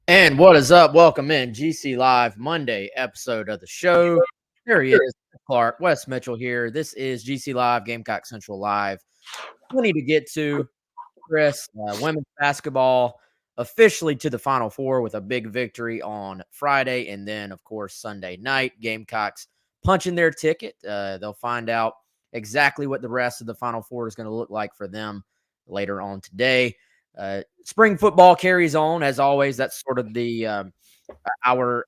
And what is up? Welcome in GC Live Monday episode of the show. There he is, Clark, Wes Mitchell here. This is GC Live, Gamecock Central Live. Plenty to get to, Chris. Women's basketball officially to the Final Four with a big victory on Friday. And then, of course, Sunday night, Gamecocks punching their ticket. They'll find out exactly what the rest of the Final Four is going to look like for them later on today. Spring football carries on as always. That's sort of the our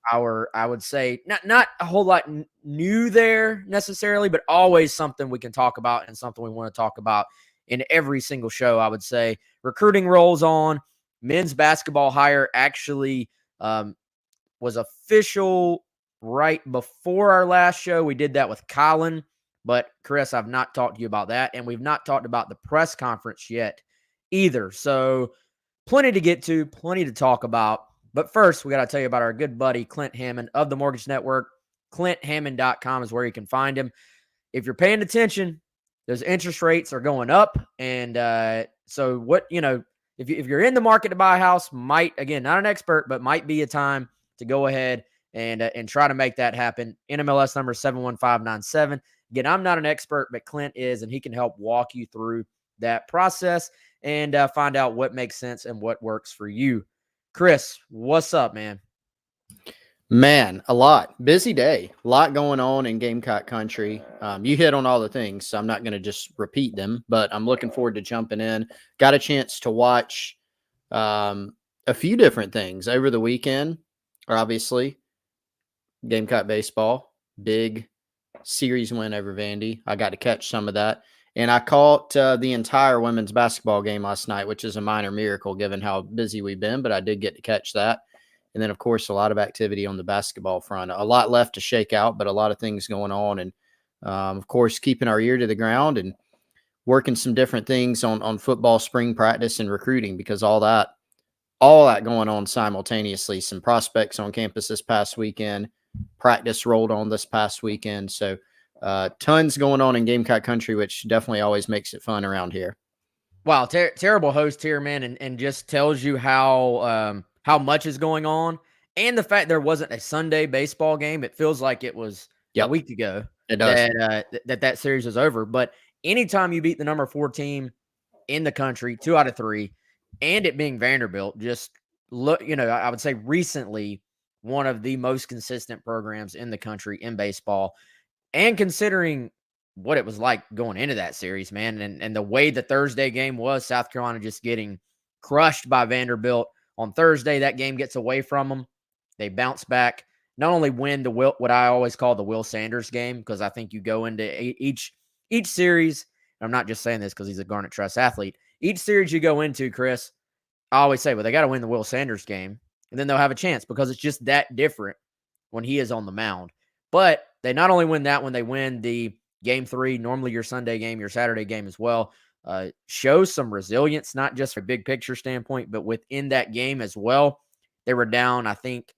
I would say not a whole lot new there necessarily, but always something we can talk about and something we want to talk about in every single show. I would say recruiting rolls on. Men's basketball hire actually was official right before our last show. We did that with Colin, but Chris, I've not talked to you about that, and we've not talked about the press conference yet either. So plenty to get to, plenty to talk about. But first, we got to tell you about our good buddy, Clint Hammond of the Mortgage Network. ClintHammond.com is where you can find him. If you're paying attention, those interest rates are going up. And so what, if you're in the market to buy a house, might, again, not an expert, but might be a time to go ahead and try to make that happen. NMLS number 71597. Again, I'm not an expert, but Clint is, and he can help walk you through that process and find out what makes sense and what works for you. Chris, what's up, man? Man, a lot. Busy day. A lot going on in Gamecock country. You hit on all the things, so I'm not going to just repeat them, but I'm looking forward to jumping in. Got a chance to watch a few different things over the weekend. Obviously, Gamecock baseball, big series win over Vandy. I got to catch some of that. And I caught the entire women's basketball game last night, which is a minor miracle given how busy we've been, but I did get to catch that. And then, of course, a lot of activity on the basketball front. A lot left to shake out, but a lot of things going on. And, of course, keeping our ear to the ground and working some different things on football spring practice and recruiting, because all that going on simultaneously. Some prospects on campus this past weekend. Practice rolled on this past weekend. So, tons going on in Gamecock country, which definitely always makes it fun around here. Wow, terrible host here, man, and just tells you how much is going on, and the fact there wasn't a Sunday baseball game. It feels like it was a week ago that series was over. But anytime you beat the number 4 team in the country, 2 out of 3, and it being Vanderbilt, just look, I would say recently one of the most consistent programs in the country in baseball. And considering what it was like going into that series, man, and the way the Thursday game was, South Carolina just getting crushed by Vanderbilt on Thursday. That game gets away from them. They bounce back, not only win what I always call the Will Sanders game, because I think you go into each series. I'm not just saying this because he's a Garnet Trust athlete. Each series you go into, Chris, I always say, well, they got to win the Will Sanders game, and then they'll have a chance because it's just that different when he is on the mound. But they not only win that one, they win the game 3, normally your Sunday game, your Saturday game as well. Shows some resilience, not just from a big picture standpoint, but within that game as well. They were down, I think,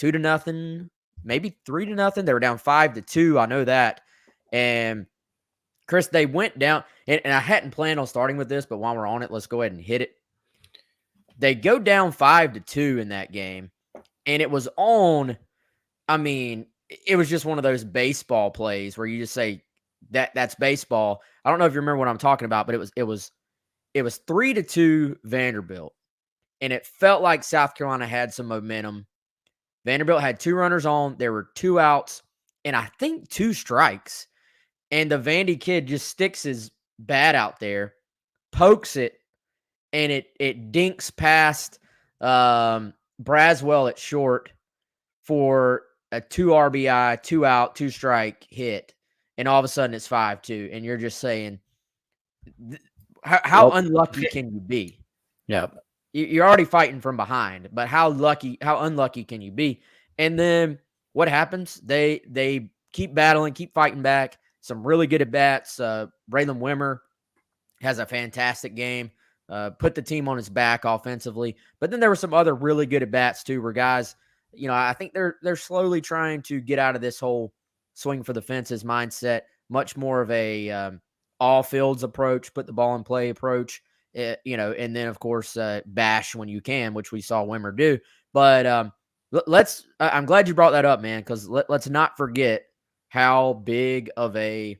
2-0, maybe 3-0. They were down 5-2. I know that. And Chris, they went down, and I hadn't planned on starting with this, but while we're on it, let's go ahead and hit it. They go down 5-2 in that game, and it was on, it was just one of those baseball plays where you just say that's baseball. I don't know if you remember what I'm talking about, but it was 3-2 Vanderbilt, and it felt like South Carolina had some momentum. Vanderbilt had 2 runners on. There were 2 outs, and I think 2 strikes. And the Vandy kid just sticks his bat out there, pokes it, and it dinks past Braswell at short for a 2 RBI, 2 out, 2 strike hit. And all of a sudden it's 5-2. And you're just saying, how unlucky can you be? Yeah. You're already fighting from behind, but how unlucky can you be? And then what happens? They keep battling, keep fighting back. Some really good at-bats. Braylon Wimmer has a fantastic game. Put the team on his back offensively. But then there were some other really good at-bats too, where guys, I think they're slowly trying to get out of this whole swing for the fences mindset, much more of a all fields approach, put the ball in play approach. and then of course bash when you can, which we saw Wimmer do. But I'm glad you brought that up, man, because let's not forget how big of a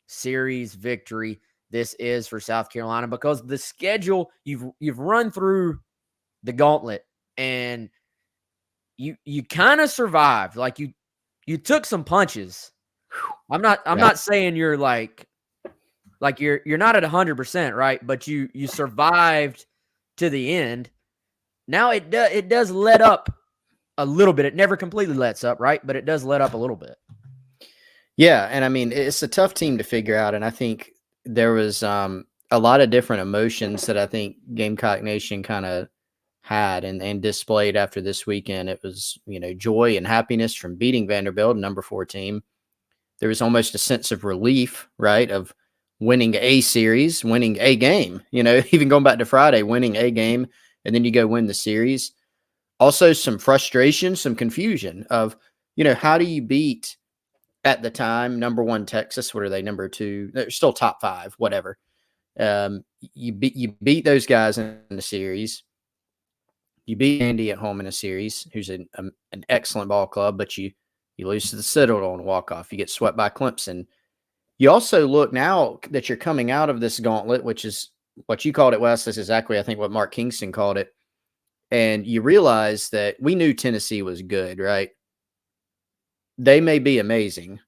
series victory this is for South Carolina, because the schedule you've run through the gauntlet and you kind of survived. Like you took some punches. I'm not saying you're like you're not at 100%, right? But you survived to the end. Now it does let up a little bit. It never completely lets up, right? But it does let up a little bit. Yeah, and I mean, it's a tough team to figure out, and I think there was a lot of different emotions that I think Gamecock Nation kind of had and displayed after this weekend. It was, joy and happiness from beating Vanderbilt, number 4 team. There was almost a sense of relief, right, of winning a series, winning a game, even going back to Friday, winning a game, and then you go win the series. Also some frustration, some confusion of, how do you beat, at the time, number 1 Texas? What are they, number 2? They're still top 5, whatever. You beat those guys in the series. You beat Andy at home in a series, who's an excellent ball club, but you lose to the Citadel on a walk-off. You get swept by Clemson. You also look now that you're coming out of this gauntlet, which is what you called it, Wes. This is exactly, I think, what Mark Kingston called it. And you realize that we knew Tennessee was good, right? They may be amazing.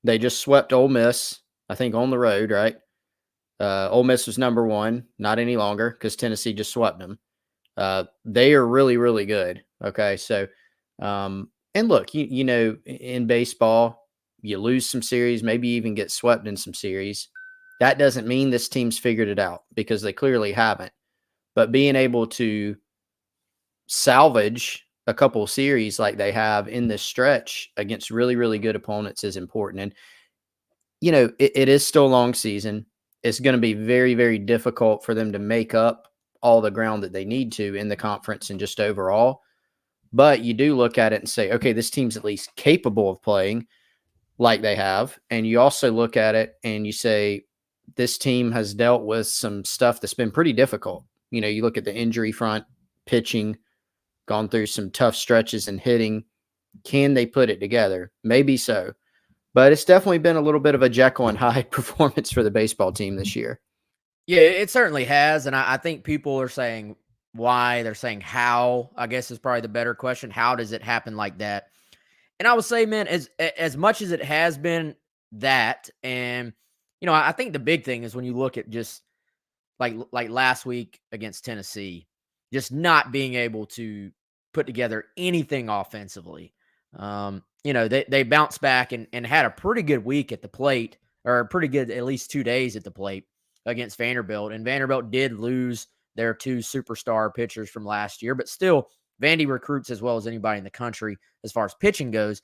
They just swept Ole Miss, I think, on the road, right? Ole Miss was number 1, not any longer, because Tennessee just swept them. They are really, really good. Okay. So, and look, in baseball, you lose some series, maybe even get swept in some series. That doesn't mean this team's figured it out, because they clearly haven't. But being able to salvage a couple of series like they have in this stretch against really, really good opponents is important. And, it is still a long season. It's going to be very, very difficult for them to make up all the ground that they need to in the conference and just overall. But you do look at it and say, okay, this team's at least capable of playing like they have. And you also look at it and you say, this team has dealt with some stuff that's been pretty difficult. You look at the injury front, pitching, gone through some tough stretches and hitting. Can they put it together? Maybe so. But it's definitely been a little bit of a Jekyll and Hyde performance for the baseball team this year. Yeah, it certainly has. And I think people are saying why. They're saying how, I guess, is probably the better question. How does it happen like that? And I would say, man, as much as it has been that, and, I think the big thing is when you look at just like last week against Tennessee, just not being able to put together anything offensively. They bounced back and had a pretty good week at the plate, or pretty good at least 2 days at the plate against Vanderbilt. And Vanderbilt did lose their 2 superstar pitchers from last year, but still, Vandy recruits as well as anybody in the country as far as pitching goes.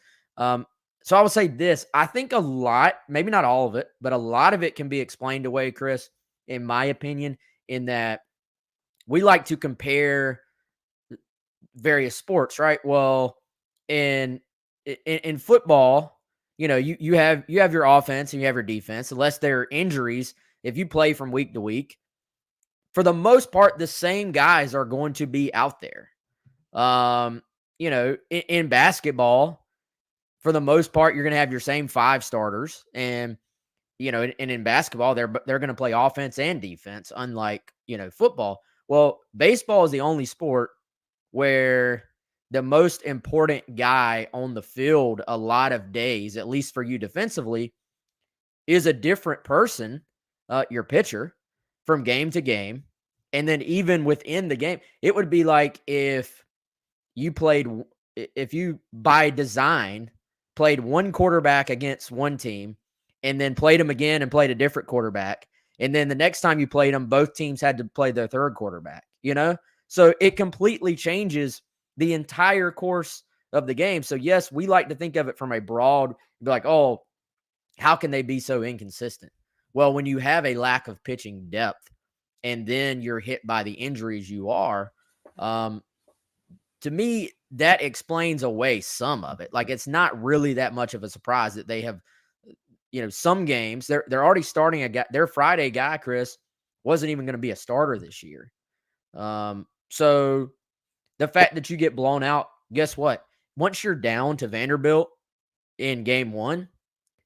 So I would say this. I think a lot, maybe not all of it, but a lot of it can be explained away, Chris, in my opinion, in that we like to compare various sports, right? Well, in football, you have your offense and you have your defense. Unless there are injuries, if you play from week to week, for the most part, the same guys are going to be out there. In basketball, for the most part, you're going to have your same 5 starters, and in basketball, they're going to play offense and defense, unlike football. Well, baseball is the only sport where the most important guy on the field a lot of days, at least for you defensively, is a different person, your pitcher, from game to game. And then even within the game, it would be like if you by design played one quarterback against one team and then played him again and played a different quarterback. And then the next time you played them, both teams had to play their third quarterback, So it completely changes the entire course of the game. So yes, we like to think of it from a broad, be like, oh, how can they be so inconsistent? Well, when you have a lack of pitching depth and then you're hit by the injuries you are, to me, that explains away some of it. Like, it's not really that much of a surprise that they have, some games they're already starting their Friday guy, Chris, wasn't even going to be a starter this year. So the fact that you get blown out, guess what? Once you're down to Vanderbilt in game 1,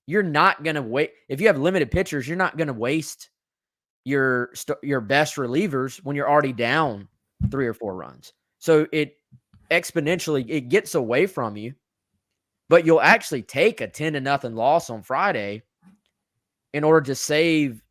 you're not going to wait. If you have limited pitchers, you're not going to waste your best relievers when you're already down 3 or 4 runs. So it exponentially, it gets away from you, but you'll actually take a 10-0 loss on Friday in order to save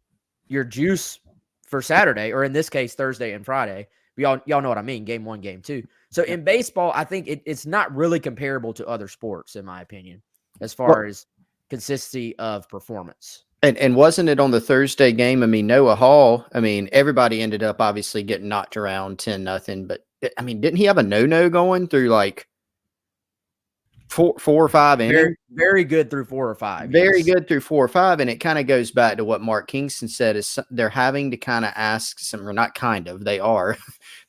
your juice for Saturday, or in this case, Thursday and Friday. Y'all know what I mean, game 1, game 2. So in baseball, I think it's not really comparable to other sports, in my opinion, as far as consistency of performance. And wasn't it on the Thursday game? I mean, Noah Hall, I mean, everybody ended up obviously getting knocked around 10-0, but I mean, didn't he have a no-no going through like four or five innings? Very good through 4 or 5. Very good through 4 or 5. And it kind of goes back to what Mark Kingston said, is they're having to kind of ask some, or not kind of, they are,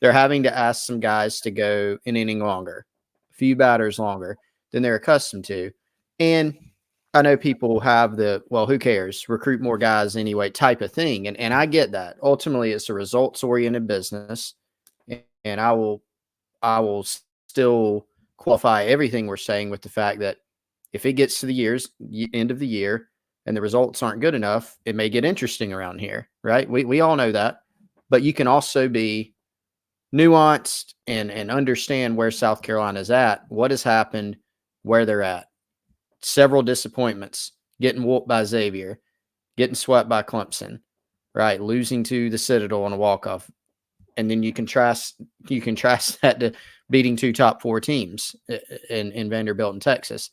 they're having to ask some guys to go an inning longer, a few batters longer than they're accustomed to. And I know people have the, well, who cares, recruit more guys anyway type of thing. And I get that. Ultimately, it's a results-oriented business. And I will still qualify everything we're saying with the fact that if it gets to the end of the year and the results aren't good enough, it may get interesting around here, right? We all know that. But you can also be nuanced and understand where South Carolina is at, what has happened, where they're at. Several disappointments, getting whooped by Xavier, getting swept by Clemson, right? Losing to the Citadel on a walk-off. And then you contrast that to beating 2 top 4 teams in Vanderbilt and Texas.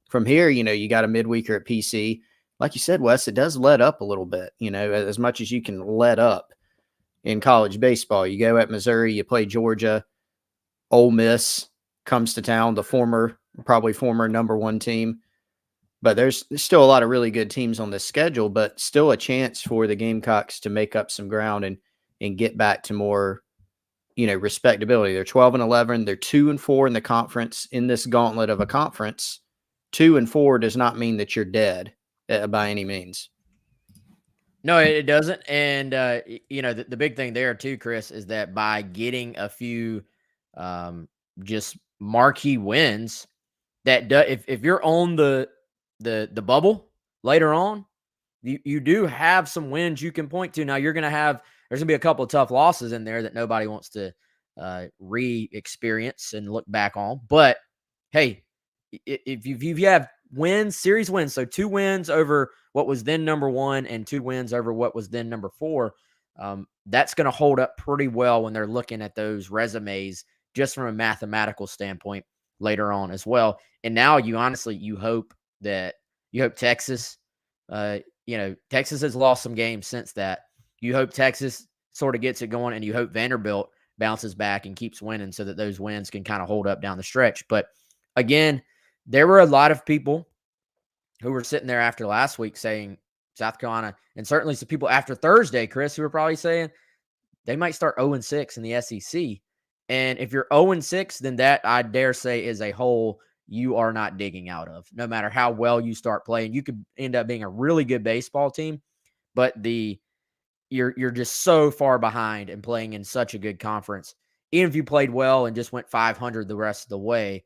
From here, you got a midweeker at PC. Like you said, Wes, it does let up a little bit, as much as you can let up in college baseball. You go at Missouri, you play Georgia, Ole Miss comes to town, the probably former number 1 team. But there's still a lot of really good teams on this schedule, but still a chance for the Gamecocks to make up some ground and get back to more, respectability. They're 12-11. They're 2-4 in the conference. In this gauntlet of a conference, 2-4 does not mean that you're dead by any means. No, it doesn't. And, the big thing there too, Chris, is that by getting a few just marquee wins, that if you're on the bubble later on, you do have some wins you can point to. Now there's going to be a couple of tough losses in there that nobody wants to re-experience and look back on. But hey, if you have series wins, so 2 wins over what was then number 1 and 2 wins over what was then number 4, that's going to hold up pretty well when they're looking at those resumes just from a mathematical standpoint later on as well. And now you hope Texas, Texas has lost some games since that. You hope Texas sort of gets it going, and you hope Vanderbilt bounces back and keeps winning so that those wins can kind of hold up down the stretch. But again, there were a lot of people who were sitting there after last week saying South Carolina, and certainly some people after Thursday, Chris, who were probably saying they might start 0-6 in the SEC. And if you're 0-6, then that, I dare say, is a hole you are not digging out of. No matter how well you start playing, you could end up being a really good baseball team, but you're just so far behind and playing in such a good conference. Even if you played well and just went 500 the rest of the way,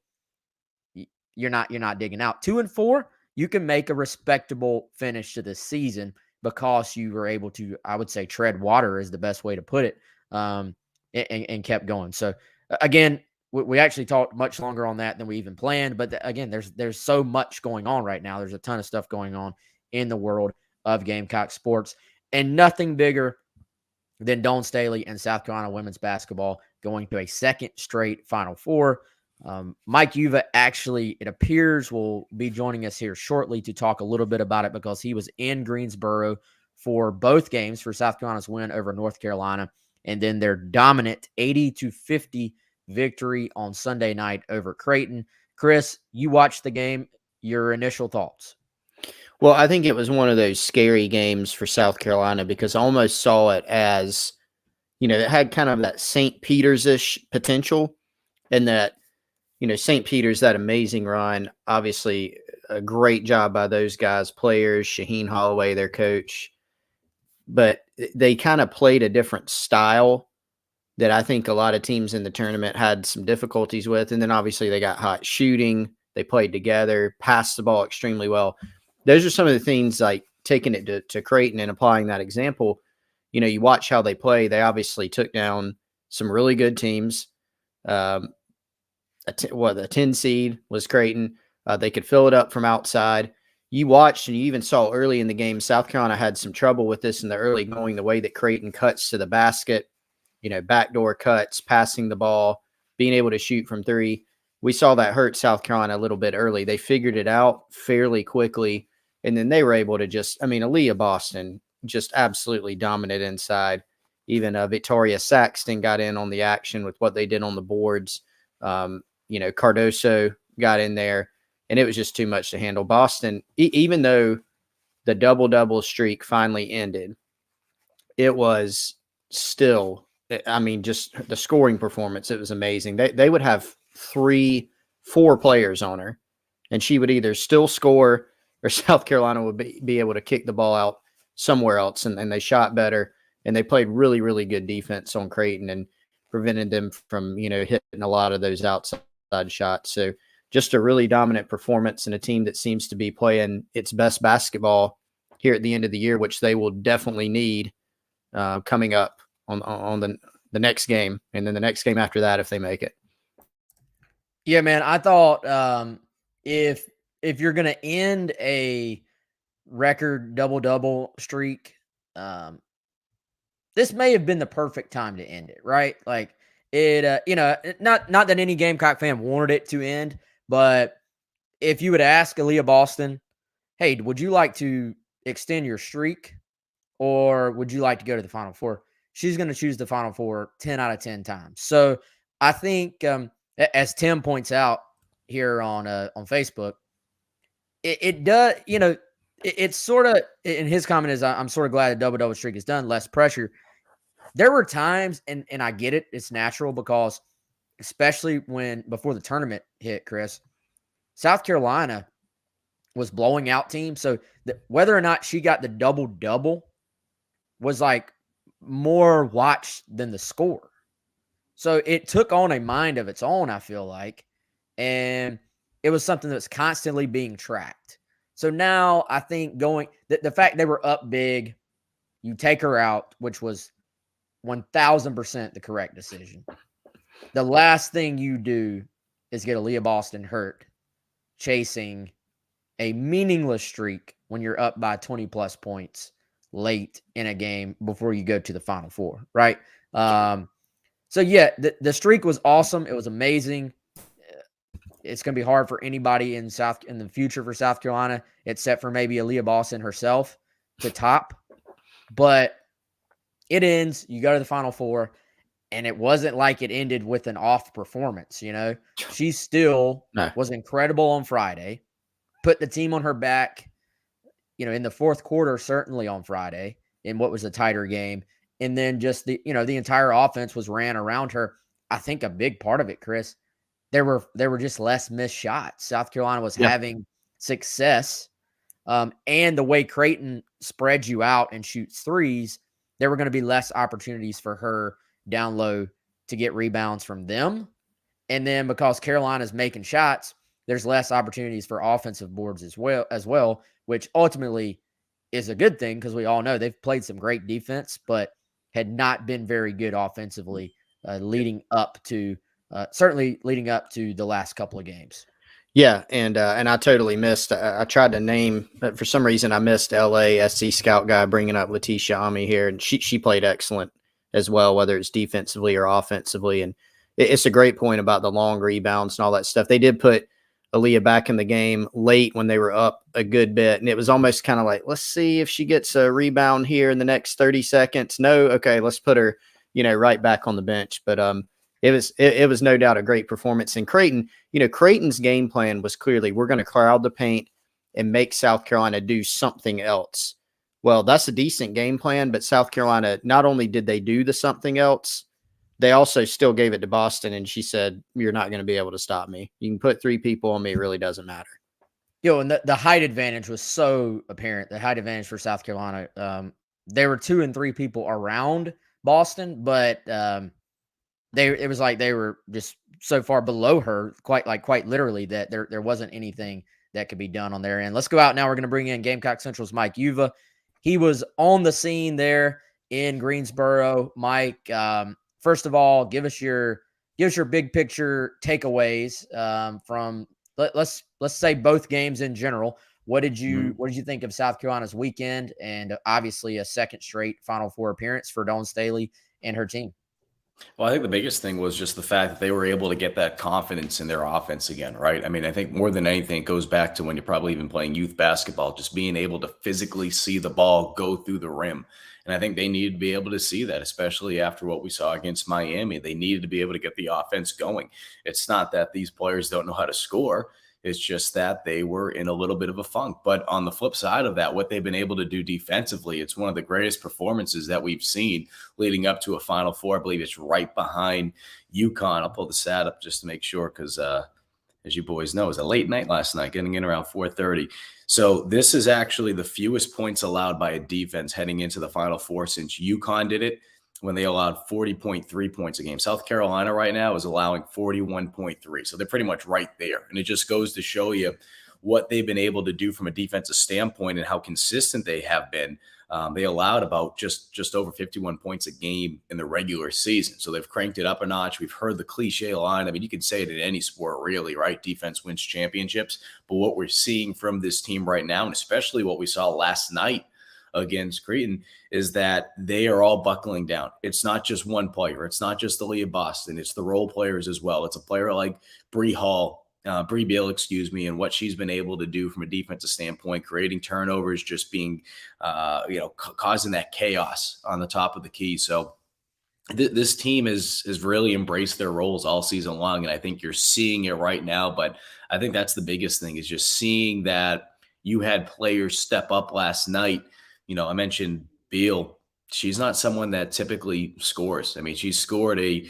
you're not digging out. 2-4, you can make a respectable finish to this season because you were able to, I would say, tread water is the best way to put it, and kept going. So again, we actually talked much longer on that than we even planned. But again, there's so much going on right now. There's a ton of stuff going on in the world of Gamecock sports, and nothing bigger than Dawn Staley and South Carolina women's basketball going to a second straight Final Four. Mike Yuva actually, it appears, will be joining us here shortly to talk a little bit about it because he was in Greensboro for both games for South Carolina's win over North Carolina, and then their dominant 80-50 victory on Sunday night over Creighton. Chris, you watched the game. Your initial thoughts? Well, I think it was one of those scary games for South Carolina because I almost saw it as, it had kind of that St. Peter's-ish potential, and that, St. Peter's, that amazing run, obviously a great job by those guys, players, Shaheen Holloway, their coach. But they kind of played a different style that I think a lot of teams in the tournament had some difficulties with. And then obviously they got hot shooting. They played together, passed the ball extremely well. Those are some of the things, like taking it to Creighton and applying that example. You watch how they play. They obviously took down some really good teams. The 10 seed was Creighton. They could fill it up from outside. You watched and you even saw early in the game, South Carolina had some trouble with this in the early going, the way that Creighton cuts to the basket, backdoor cuts, passing the ball, being able to shoot from three. We saw that hurt South Carolina a little bit early. They figured it out fairly quickly, and then they were able to Aaliyah Boston just absolutely dominant inside. Even Victoria Saxton got in on the action with what they did on the boards. Cardoso got in there. And it was just too much to handle. Boston, even though the double-double streak finally ended, it was still, just the scoring performance, it was amazing. They would have 3-4 players on her, and she would either still score or South Carolina would be able to kick the ball out somewhere else, and they shot better, and they played really, really good defense on Creighton and prevented them from, hitting a lot of those outside shots. So just a really dominant performance and a team that seems to be playing its best basketball here at the end of the year, which they will definitely need coming up on the next game, and then the next game after that if they make it. Yeah, man, I thought if you're going to end a record double-double streak, this may have been the perfect time to end it, right? Like it, not that any Gamecock fan wanted it to end, but if you would ask Aaliyah Boston, hey, would you like to extend your streak or would you like to go to the Final Four? She's going to choose the Final Four 10 out of 10 times. So I think, as Tim points out here on Facebook, it does, it's sort of, in his comment is, I'm sort of glad the double-double streak is done, less pressure. There were times, and I get it, it's natural because especially before the tournament hit, Chris, South Carolina was blowing out teams. So whether or not she got the double-double was like more watched than the score. So it took on a mind of its own, I feel like. And it was something that's constantly being tracked. So now I think the fact they were up big, you take her out, which was 1,000% the correct decision. The last thing you do is get Aaliyah Boston hurt chasing a meaningless streak when you're up by 20-plus points late in a game before you go to the Final Four, right? So, yeah, the streak was awesome. It was amazing. It's going to be hard for anybody in the future for South Carolina, except for maybe Aaliyah Boston herself, to top. But it ends. You go to the Final Four. And it wasn't like it ended with an off performance, She still was incredible on Friday, put the team on her back, in the fourth quarter, certainly on Friday, in what was a tighter game. And then just the entire offense was ran around her. I think a big part of it, Chris, there were just less missed shots. South Carolina was having success. And the way Creighton spreads you out and shoots threes, there were going to be less opportunities for her down low to get rebounds from them. And then because Carolina's making shots, there's less opportunities for offensive boards as well, which ultimately is a good thing because we all know they've played some great defense, but had not been very good offensively leading up to the last couple of games. Yeah, and I totally missed. I tried to name, but for some reason I missed LA SC scout guy bringing up Leticia Omni here, and she played excellent as well, whether it's defensively or offensively. And it's a great point about the long rebounds and all that stuff. They did put Aaliyah back in the game late when they were up a good bit, and it was almost kind of like, let's see if she gets a rebound here in the next 30 seconds. No, okay, let's put her, right back on the bench. But it was no doubt a great performance. And Creighton, Creighton's game plan was clearly, we're going to crowd the paint and make South Carolina do something else. Well, that's a decent game plan, but South Carolina, not only did they do the something else, they also still gave it to Boston, and she said, you're not going to be able to stop me. You can put 3 people on me. It really doesn't matter. And the height advantage was so apparent. The height advantage for South Carolina, there were 2 and 3 people around Boston, but it was like they were just so far below her, quite literally, that there wasn't anything that could be done on their end. Let's go out now. We're going to bring in Gamecock Central's Mike Uva. He was on the scene there in Greensboro. Mike, first of all, give us your big picture takeaways from let's say both games in general. What did you think of South Carolina's weekend, and obviously a second straight Final Four appearance for Dawn Staley and her team? Well, I think the biggest thing was just the fact that they were able to get that confidence in their offense again, right? I mean, I think more than anything, it goes back to when you're probably even playing youth basketball, just being able to physically see the ball go through the rim. And I think they needed to be able to see that, especially after what we saw against Miami. They needed to be able to get the offense going. It's not that these players don't know how to score. It's just that they were in a little bit of a funk. But on the flip side of that, what they've been able to do defensively, it's one of the greatest performances that we've seen leading up to a Final Four. I believe it's right behind UConn. I'll pull the stat up just to make sure because, as you boys know, it was a late night last night, getting in around 4:30. So this is actually the fewest points allowed by a defense heading into the Final Four since UConn did it, when they allowed 40.3 points a game. South Carolina right now is allowing 41.3. So they're pretty much right there. And it just goes to show you what they've been able to do from a defensive standpoint and how consistent they have been. They allowed about just over 51 points a game in the regular season. So they've cranked it up a notch. We've heard the cliche line. I mean, you can say it in any sport, really, right? Defense wins championships. But what we're seeing from this team right now, and especially what we saw last night against Creighton, is that they are all buckling down. It's not just one player. It's not just Aaliyah Boston. It's the role players as well. It's a player like Bree Beal, and what she's been able to do from a defensive standpoint, creating turnovers, just being, causing that chaos on the top of the key. So this team has really embraced their roles all season long, and I think you're seeing it right now. But I think that's the biggest thing, is just seeing that you had players step up last night. I mentioned Beal. She's not someone that typically scores. I mean, she scored a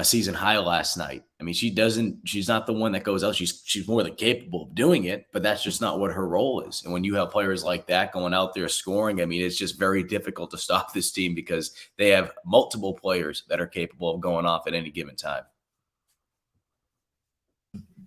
season high last night. I mean, she's not the one that goes out. She's more than capable of doing it, but that's just not what her role is. And when you have players like that going out there scoring, I mean, it's just very difficult to stop this team because they have multiple players that are capable of going off at any given time.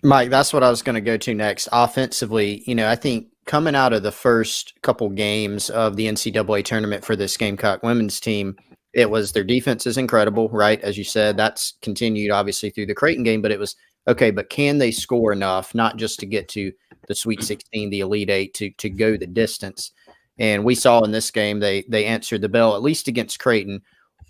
Mike, that's what I was going to go to next. Offensively, I think coming out of the first couple games of the NCAA tournament for this Gamecock women's team, it was their defense is incredible, right? As you said, that's continued obviously through the Creighton game, but it was okay, but can they score enough, not just to get to the Sweet 16, the Elite Eight, to go the distance? And we saw in this game, they answered the bell, at least against Creighton.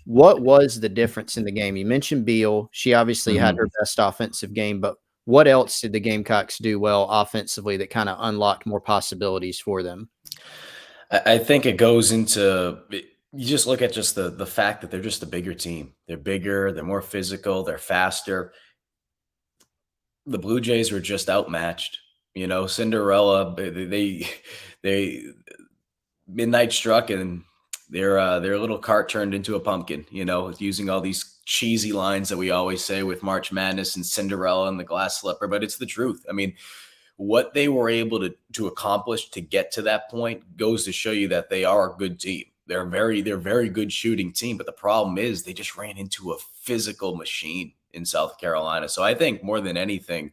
What was the difference in the game? You mentioned Beal. She obviously had her best offensive game, but what else did the Gamecocks do well offensively that kind of unlocked more possibilities for them? I think it goes into – you just look at just the fact that they're just a bigger team. They're bigger. They're more physical. They're faster. The Blue Jays were just outmatched. Cinderella, they midnight struck and their little cart turned into a pumpkin, using all these cheesy lines that we always say with March Madness and Cinderella and the glass slipper, but it's the truth. I mean, what they were able to accomplish to get to that point goes to show you that they are a good team. They're a very good shooting team, but the problem is they just ran into a physical machine in South Carolina. So I think more than anything,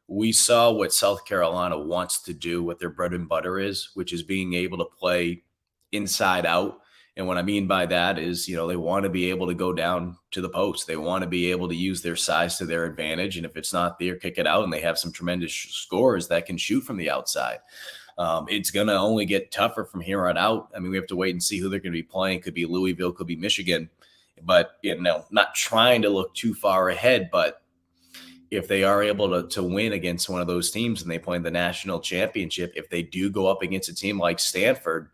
we saw what South Carolina wants to do, what their bread and butter is, which is being able to play inside out. And what I mean by that is, they want to be able to go down to the post. They want to be able to use their size to their advantage. And if it's not there, kick it out. And they have some tremendous scorers that can shoot from the outside. It's going to only get tougher from here on out. I mean, we have to wait and see who they're going to be playing. Could be Louisville, could be Michigan. But, not trying to look too far ahead. But if they are able to win against one of those teams and they play in the national championship, if they do go up against a team like Stanford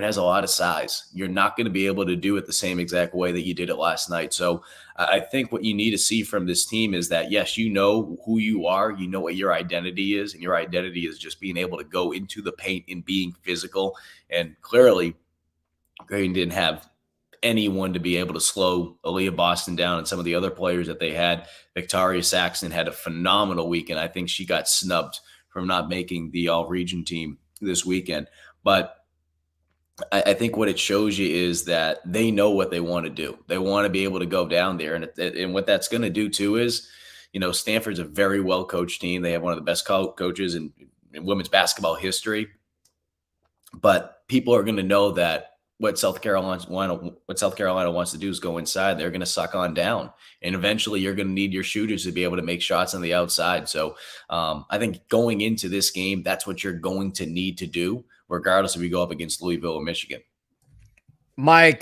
has a lot of size. You're not going to be able to do it the same exact way that you did it last night. So I think what you need to see from this team is that, yes, you know who you are, you know what your identity is, and your identity is just being able to go into the paint and being physical. And clearly, Creighton didn't have anyone to be able to slow Aaliyah Boston down and some of the other players that they had. Victoria Saxton had a phenomenal weekend. I think she got snubbed from not making the all-region team this weekend. But I think what it shows you is that they know what they want to do. They want to be able to go down there. And what that's going to do too is, Stanford's a very well coached team. They have one of the best coaches in women's basketball history. But people are going to know that what South Carolina wants to do is go inside. They're going to suck on down, and eventually you're going to need your shooters to be able to make shots on the outside. So I think going into this game, that's what you're going to need to do, regardless if you go up against Louisville or Michigan. Mike,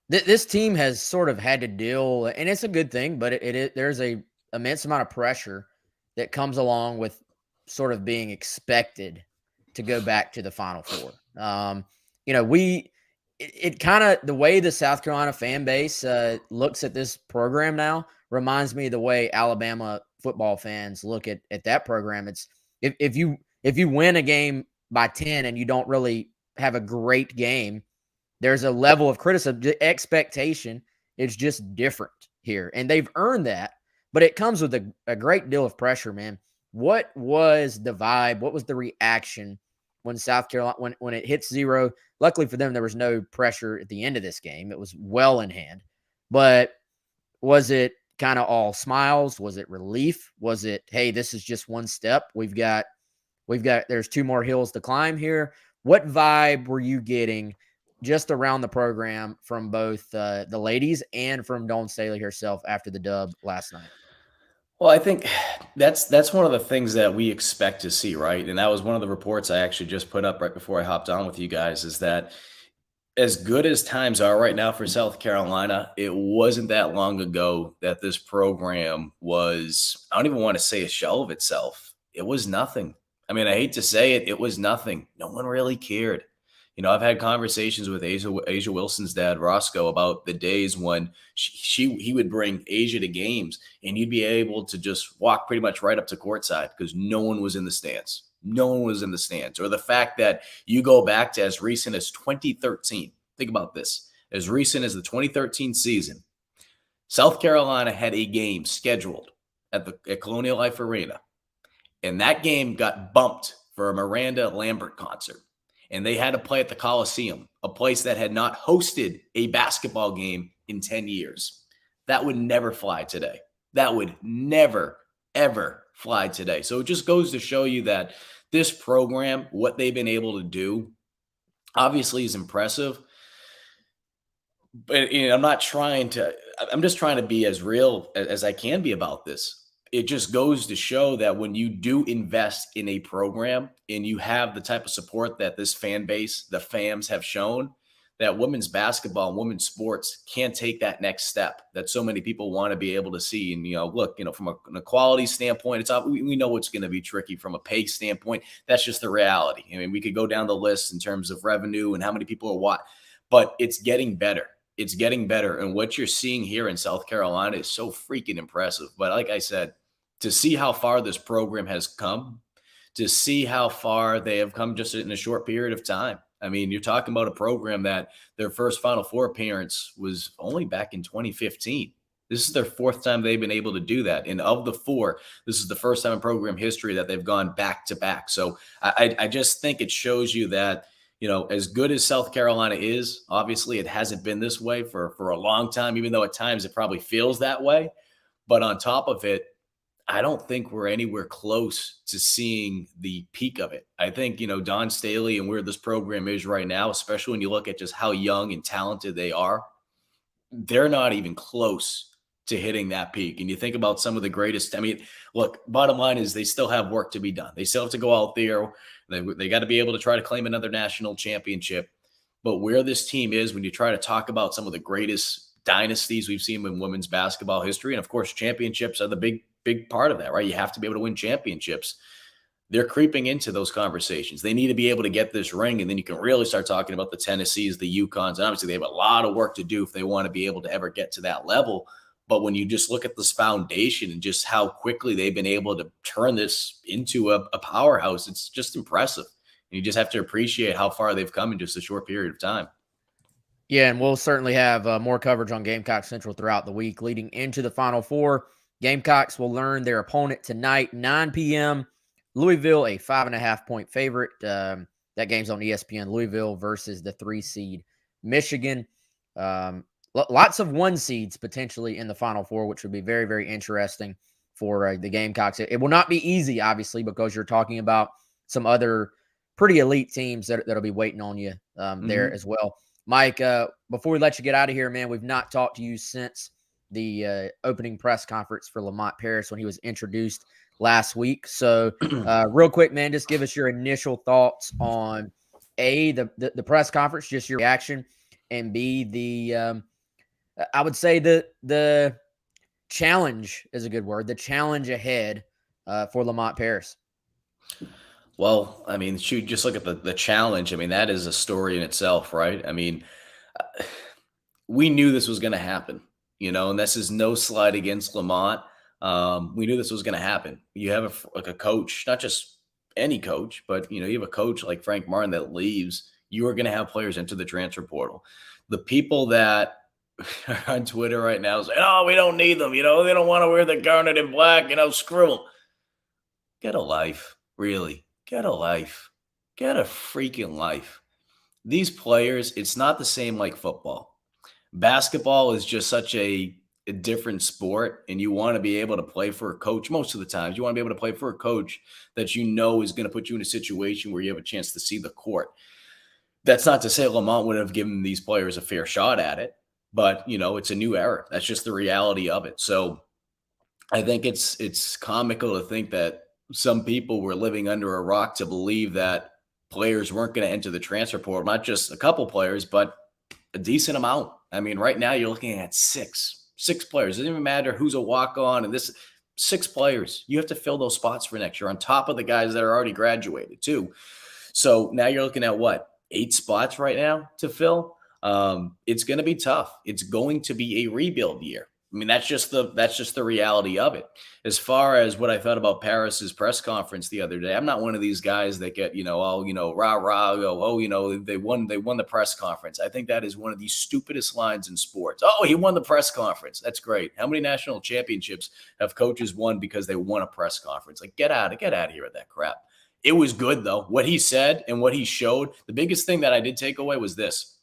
this team has sort of had to deal, and it's a good thing, but there's a immense amount of pressure that comes along with sort of being expected to go back to the Final Four. It kind of, the way the South Carolina fan base looks at this program now reminds me of the way Alabama football fans look at that program. It's if you win a game by 10 and you don't really have a great game, there's a level of criticism. The expectation is just different here, and they've earned that, but it comes with a great deal of pressure, man. What was the vibe? What was the reaction when South Carolina, when it hits 0? Luckily for them, there was no pressure at the end of this game. It was well in hand. But was it kind of all smiles? Was it relief? Was it, hey, this is just one step? There's 2 more hills to climb here. What vibe were you getting just around the program from both the ladies and from Dawn Staley herself after the dub last night? Well, I think that's one of the things that we expect to see, right? And that was one of the reports I actually just put up right before I hopped on with you guys, is that as good as times are right now for South Carolina, it wasn't that long ago that this program was, I don't even want to say a shell of itself. It was nothing. I mean, I hate to say it, it was nothing. No one really cared. I've had conversations with Asia Wilson's dad, Roscoe, about the days when he would bring Asia to games, and you'd be able to just walk pretty much right up to courtside because no one was in the stands. No one was in the stands. Or the fact that you go back to as recent as 2013. Think about this. As recent as the 2013 season, South Carolina had a game scheduled at Colonial Life Arena, and that game got bumped for a Miranda Lambert concert. And they had to play at the Coliseum, a place that had not hosted a basketball game in 10 years. That would never fly today. That would never, ever fly today. So it just goes to show you that this program, what they've been able to do, obviously is impressive. But I'm just trying to be as real as I can be about this. It just goes to show that when you do invest in a program and you have the type of support that this fan base, the fans have shown, that women's basketball and women's sports can take that next step that so many people want to be able to see. And, look, from an equality standpoint, we know it's going to be tricky from a pay standpoint. That's just the reality. I mean, we could go down the list in terms of revenue and how many people are what, but it's getting better. It's getting better. And what you're seeing here in South Carolina is so freaking impressive. But like I said, to see how far this program has come, to see how far they have come just in a short period of time. I mean, you're talking about a program that their first Final Four appearance was only back in 2015. This is their 4th time they've been able to do that. And of the 4, this is the first time in program history that they've gone back to back. So I just think it shows you that, as good as South Carolina is, obviously it hasn't been this way for a long time, even though at times it probably feels that way. But on top of it, I don't think we're anywhere close to seeing the peak of it. I think, Dawn Staley and where this program is right now, especially when you look at just how young and talented they are, they're not even close to hitting that peak. And you think about some of the greatest, I mean, look, bottom line is they still have work to be done. They still have to go out there. They got to be able to try to claim another national championship. But where this team is, when you try to talk about some of the greatest dynasties we've seen in women's basketball history, and of course, championships are the big part of that, right? You have to be able to win championships. They're creeping into those conversations. They need to be able to get this ring, and then you can really start talking about the Tennessees, the UConns, and obviously they have a lot of work to do if they want to be able to ever get to that level. But when you just look at this foundation and just how quickly they've been able to turn this into a powerhouse, it's just impressive. And you just have to appreciate how far they've come in just a short period of time. Yeah, and we'll certainly have more coverage on Gamecock Central throughout the week leading into the Final Four. Gamecocks will learn their opponent tonight, 9 p.m. Louisville, a 5.5-point favorite. They That game's on ESPN. Louisville versus the 3 seed Michigan. Lots of 1 seeds potentially in the Final Four, which would be very, very interesting for the Gamecocks. It will not be easy, obviously, because you're talking about some other pretty elite teams that'll be waiting on you there as well. Mike, before we let you get out of here, man, we've not talked to you since the opening press conference for Lamont Paris when he was introduced last week. So real quick, man, just give us your initial thoughts on the press conference, just your reaction, and B, I would say the challenge is a good word. The challenge ahead for Lamont Paris. Well, I mean, shoot, just look at the challenge. I mean, that is a story in itself, right? I mean, we knew this was going to happen, and this is no slight against Lamont. We knew this was going to happen. You have a coach, not just any coach, but you have a coach like Frank Martin that leaves. You are going to have players enter the transfer portal. The people that are on Twitter right now say, "Oh, we don't need them. They don't want to wear the garnet and black. Screw them." Get a life, really. Get a life. Get a freaking life. These players, it's not the same like football. Basketball is just such a different sport, and you want to be able to play for a coach. Most of the times, you want to be able to play for a coach that is going to put you in a situation where you have a chance to see the court. That's not to say Lamont would have given these players a fair shot at it, but, it's a new era. That's just the reality of it. So I think it's comical to think that some people were living under a rock to believe that players weren't going to enter the transfer portal, not just a couple players, but a decent amount. I mean, right now you're looking at six players. It doesn't even matter who's a walk-on and this 6 players. You have to fill those spots for next year on top of the guys that are already graduated too. So now you're looking at 8 spots right now to fill. It's going to be tough. It's going to be a rebuild year. I mean, that's just the reality of it. As far as what I thought about Paris's press conference the other day, I'm not one of these guys that get, rah, they won the press conference. I think that is one of the stupidest lines in sports. Oh, he won the press conference. That's great. How many national championships have coaches won because they won a press conference? Like, get out of here with that crap. It was good though. What he said and what he showed, the biggest thing that I did take away was this.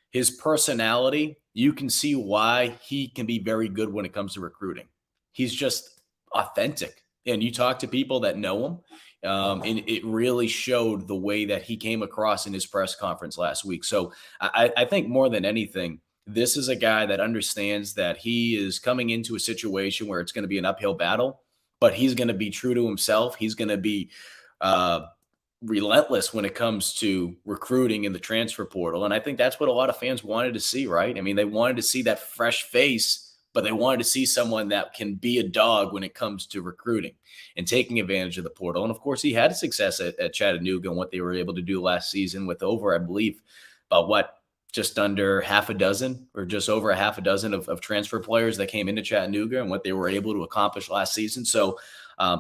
His personality, you can see why he can be very good when it comes to recruiting. He's just authentic. And you talk to people that know him, and it really showed the way that he came across in his press conference last week. So I think more than anything, this is a guy that understands that he is coming into a situation where it's going to be an uphill battle, but he's going to be true to himself. He's going to be relentless when it comes to recruiting in the transfer portal. And I think that's what a lot of fans wanted to see, right? I mean, they wanted to see that fresh face, but they wanted to see someone that can be a dog when it comes to recruiting and taking advantage of the portal. And of course, he had success at Chattanooga and what they were able to do last season with over, I believe, about just under half a dozen or just over a half a dozen of transfer players that came into Chattanooga and what they were able to accomplish last season. So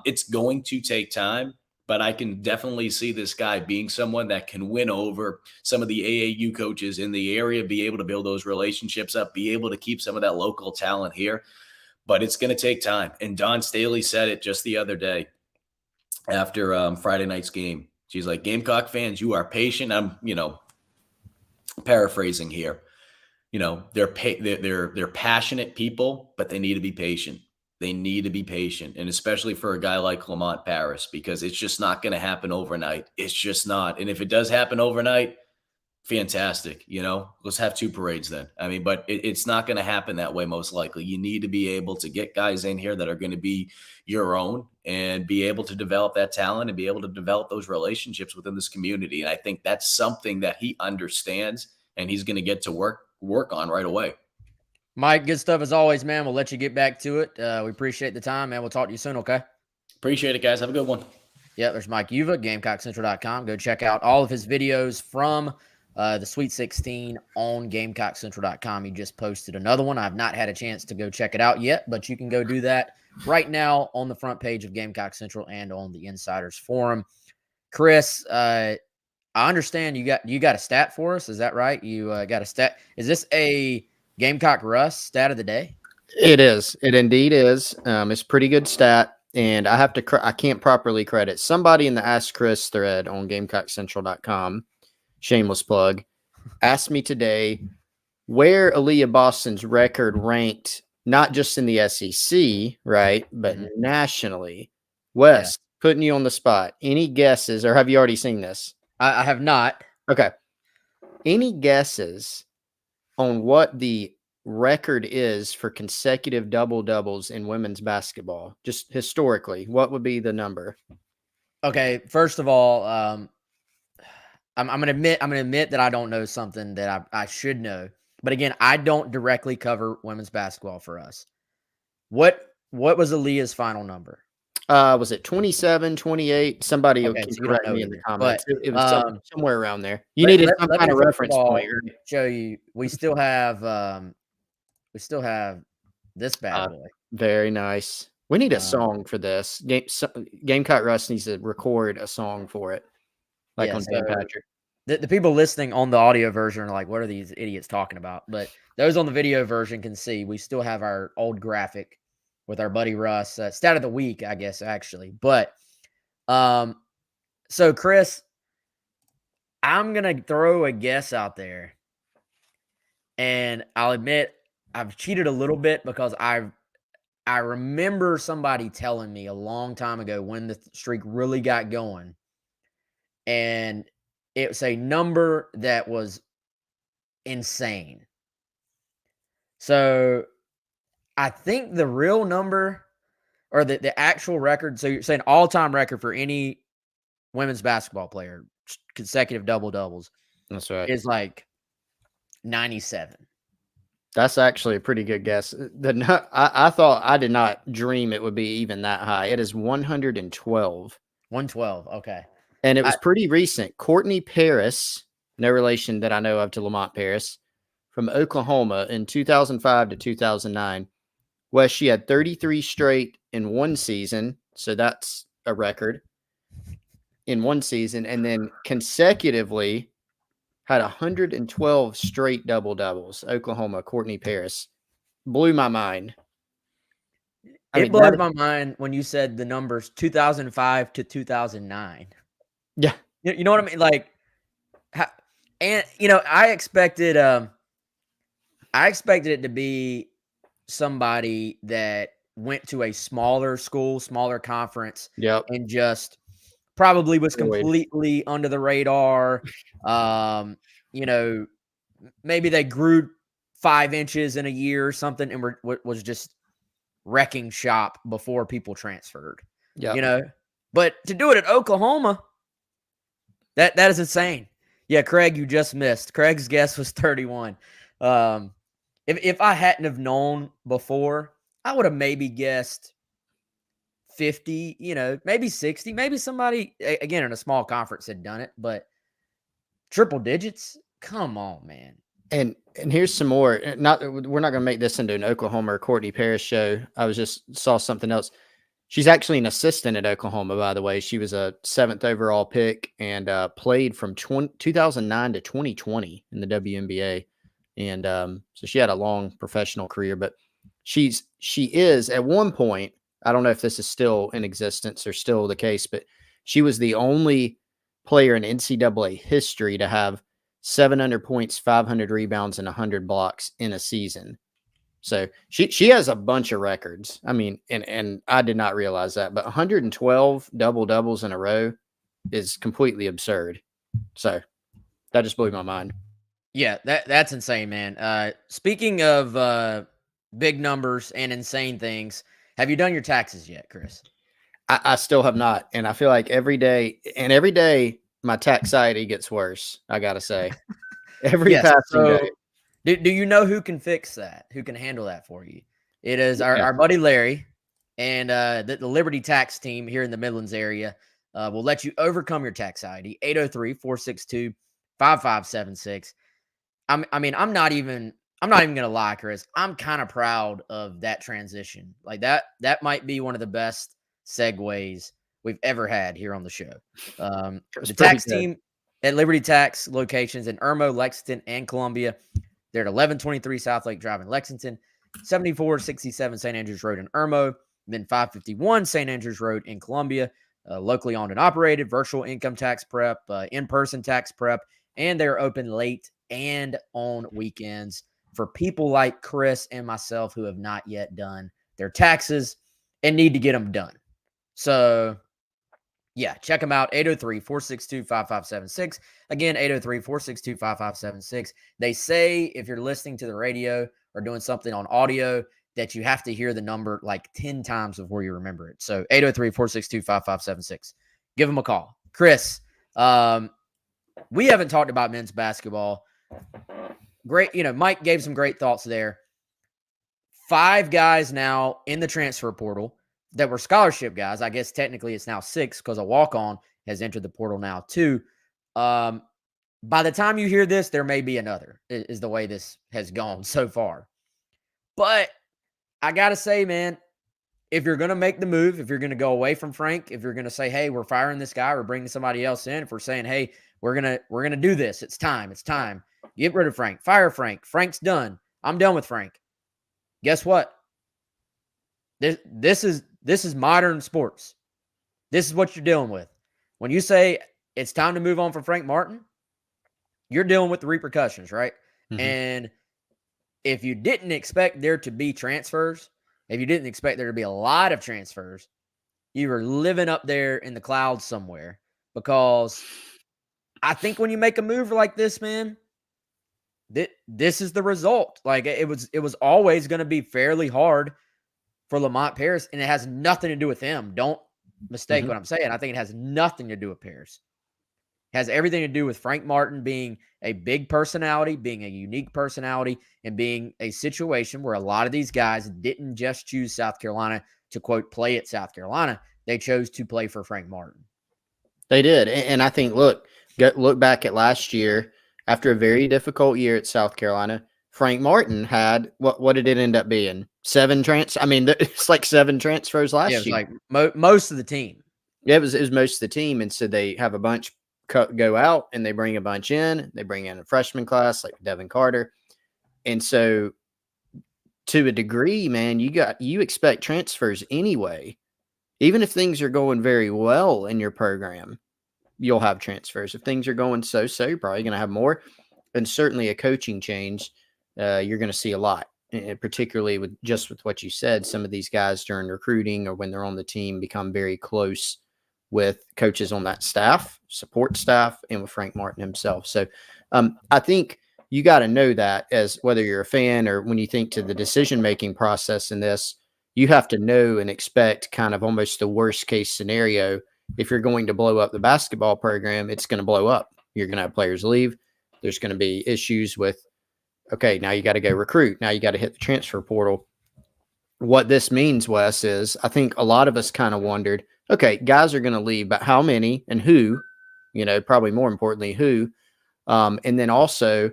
it's going to take time. But I can definitely see this guy being someone that can win over some of the AAU coaches in the area, be able to build those relationships up, be able to keep some of that local talent here. But it's going to take time. And Dawn Staley said it just the other day after Friday night's game. She's like, Gamecock fans, you are patient. I'm, paraphrasing here. They're passionate people, but they need to be patient. They need to be patient, and especially for a guy like Lamont Paris, because it's just not going to happen overnight. It's just not. And if it does happen overnight, fantastic. Let's have 2 parades then. I mean, but it's not going to happen that way most likely. You need to be able to get guys in here that are going to be your own and be able to develop that talent and be able to develop those relationships within this community. And I think that's something that he understands and he's going to get to work on right away. Mike, good stuff as always, man. We'll let you get back to it. We appreciate the time, man. We'll talk to you soon, okay? Appreciate it, guys. Have a good one. Yeah, there's Mike Uva, GamecockCentral.com. Go check out all of his videos from the Sweet 16 on GamecockCentral.com. He just posted another one. I've not had a chance to go check it out yet, but you can go do that right now on the front page of Gamecock Central and on the Insiders Forum. Chris, I understand you got a stat for us. Is that right? You got a stat. Is this a Gamecock Russ stat of the day? It is. It indeed is. It's a pretty good stat. and I can't properly credit somebody in the Ask Chris thread on GamecockCentral.com. Shameless plug. Asked me today where Aaliyah Boston's record ranked, not just in the SEC, right, but nationally. Wes, putting you on the spot. Any guesses, or have you already seen this? I have not. Okay. Any guesses on what the record is for consecutive double-doubles in women's basketball? Just historically, what would be the number? Okay, first of all, I'm gonna admit that I don't know something that I should know. But again, I don't directly cover women's basketball for us. What was Aaliyah's final number? Was it 27, 28? Somebody Okay, can so you correct don't know me in the either. comments. But, It was somewhere around there. You needed some let kind me of first reference all point. Right? show you. We still have this bad boy. Very nice. We need a song for this. Gamecock Russ needs to record a song for it, like on Dan Patrick. The people listening on the audio version are like, what are these idiots talking about? But those on the video version can see we still have our old graphic with our buddy Russ. Stat of the week, I guess, actually. But so Chris, I'm going to throw a guess out there. And I'll admit I've cheated a little bit because I remember somebody telling me a long time ago when the streak really got going. And it was a number that was insane. So I think the real number or the actual record, so you're saying all-time record for any women's basketball player, consecutive double-doubles. That's right. Is like 97. That's actually a pretty good guess. I thought, I did not dream it would be even that high. It is 112. 112, okay. And it was pretty recent. Courtney Paris, no relation that I know of to Lamont Paris, from Oklahoma in 2005 to 2009. Well, she had 33 straight in one season, so that's a record in one season. And then consecutively had 112 straight double-doubles. Oklahoma, Courtney Paris. Blew my mind. It blew my mind when you said the numbers 2005 to 2009. Yeah. You know what I mean? Like, and I expected it to be somebody that went to a smaller school, smaller conference, and just probably was completely under the radar. Maybe they grew 5 inches in a year or something, and was just wrecking shop before people transferred. Yeah. But to do it at Oklahoma. That is insane. Yeah, Craig, you just missed. Craig's guess was 31. If I hadn't have known before, I would have maybe guessed 50, maybe 60. Maybe somebody, again, in a small conference had done it, but triple digits? Come on, man. And here's some more. We're not going to make this into an Oklahoma or Courtney Paris show. I saw something else. She's actually an assistant at Oklahoma, by the way. She was a 7th overall pick and played from 2009 to 2020 in the WNBA. And so she had a long professional career. But she is, at one point, I don't know if this is still in existence or still the case, but she was the only player in NCAA history to have 700 points, 500 rebounds, and 100 blocks in a season. So she has a bunch of records. I mean, and I did not realize that, but 112 double-doubles in a row is completely absurd. So that just blew my mind. Yeah, that's insane, man. Speaking of big numbers and insane things, have you done your taxes yet, Chris? I still have not. And I feel like every day my taxiety gets worse, I got to say. Every passing day. Do you know who can fix that? Who can handle that for you? It is our buddy Larry and the Liberty Tax team here in the Midlands area will let you overcome your tax ID. 803-462-5576. I mean, I'm not even gonna lie, Chris. I'm kind of proud of that transition. Like that might be one of the best segues we've ever had here on the show. The tax team at Liberty Tax locations in Irmo, Lexington, and Columbia. They're at 1123 South Lake Drive in Lexington, 7467 St. Andrews Road in Irmo, Then 551 St. Andrews Road in Columbia, locally owned and operated, virtual income tax prep, in-person tax prep, and they're open late and on weekends for people like Chris and myself who have not yet done their taxes and need to get them done. So, yeah, check them out, 803-462-5576. Again, 803-462-5576. They say if you're listening to the radio or doing something on audio that you have to hear the number like 10 times before you remember it. So 803-462-5576. Give them a call. Chris, we haven't talked about men's basketball. Great, Mike gave some great thoughts there. 5 guys now in the transfer portal that were scholarship guys. I guess technically it's now 6 because a walk-on has entered the portal now too. By the time you hear this, there may be another, is the way this has gone so far. But I got to say, man, if you're going to make the move, if you're going to go away from Frank, if you're going to say, hey, we're firing this guy or bringing somebody else in, if we're saying, hey, we're going to do this, it's time. Get rid of Frank, fire Frank. Frank's done. I'm done with Frank. Guess what? This is modern sports. This is what you're dealing with. When you say it's time to move on from Frank Martin, you're dealing with the repercussions, right? Mm-hmm. And if you didn't expect there to be transfers, if you didn't expect there to be a lot of transfers, you were living up there in the clouds somewhere. Because I think when you make a move like this, man, this is the result. Like it was always going to be fairly hard for Lamont Paris, and it has nothing to do with him. Don't mistake what I'm saying. I think it has nothing to do with Paris. It has everything to do with Frank Martin being a big personality, being a unique personality, and being a situation where a lot of these guys didn't just choose South Carolina to, quote, play at South Carolina. They chose to play for Frank Martin. They did. And I think, look back at last year, after a very difficult year at South Carolina, Frank Martin had, what did it end up being? 7 transfers. I mean, it's like 7 transfers last year. Like most of the team. Yeah, it was most of the team. And so they have a bunch go out and they bring a bunch in. They bring in a freshman class like Devin Carter. And so to a degree, man, you expect transfers anyway. Even if things are going very well in your program, you'll have transfers. If things are going so-so, you're probably going to have more. And certainly a coaching change, you're going to see a lot, and particularly with what you said. Some of these guys during recruiting or when they're on the team become very close with coaches on that staff, support staff, and with Frank Martin himself. So I think you got to know that, as whether you're a fan or when you think to the decision-making process in this, you have to know and expect kind of almost the worst case scenario. If you're going to blow up the basketball program, it's going to blow up. You're going to have players leave. There's going to be issues with, okay, now you got to go recruit. Now you got to hit the transfer portal. What this means, Wes, is I think a lot of us kind of wondered, okay, guys are going to leave, but how many and who, probably more importantly, who, and then also,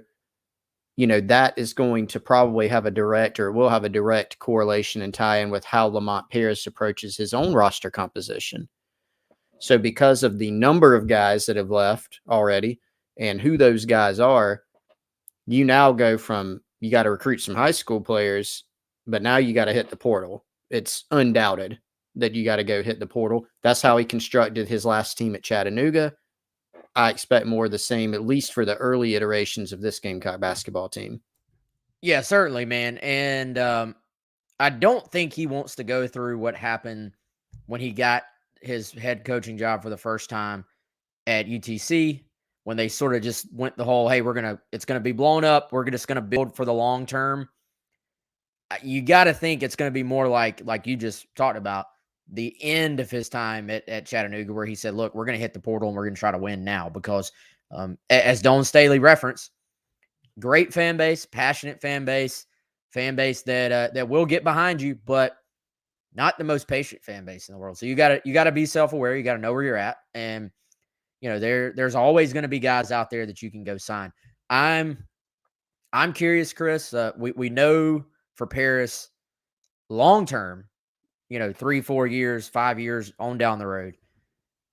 that is going to probably have a direct correlation and tie in with how Lamont Paris approaches his own roster composition. So because of the number of guys that have left already and who those guys are, you now go from, you got to recruit some high school players, but now you got to hit the portal. It's undoubted that you got to go hit the portal. That's how he constructed his last team at Chattanooga. I expect more of the same, at least for the early iterations of this Gamecock basketball team. Yeah, certainly, man. And I don't think he wants to go through what happened when he got his head coaching job for the first time at UTC, when they sort of just went the whole, hey, it's going to be blown up. We're just going to build for the long term. You got to think it's going to be more like you just talked about, the end of his time at Chattanooga, where he said, look, we're going to hit the portal and we're going to try to win now because, as Don Staley referenced, great fan base, passionate fan base that will get behind you, but not the most patient fan base in the world. So you got to be self-aware. You got to know where you're at. And, there's always going to be guys out there that you can go sign. I'm curious, Chris. We know for Paris long-term, 3, 4 years, 5 years on down the road,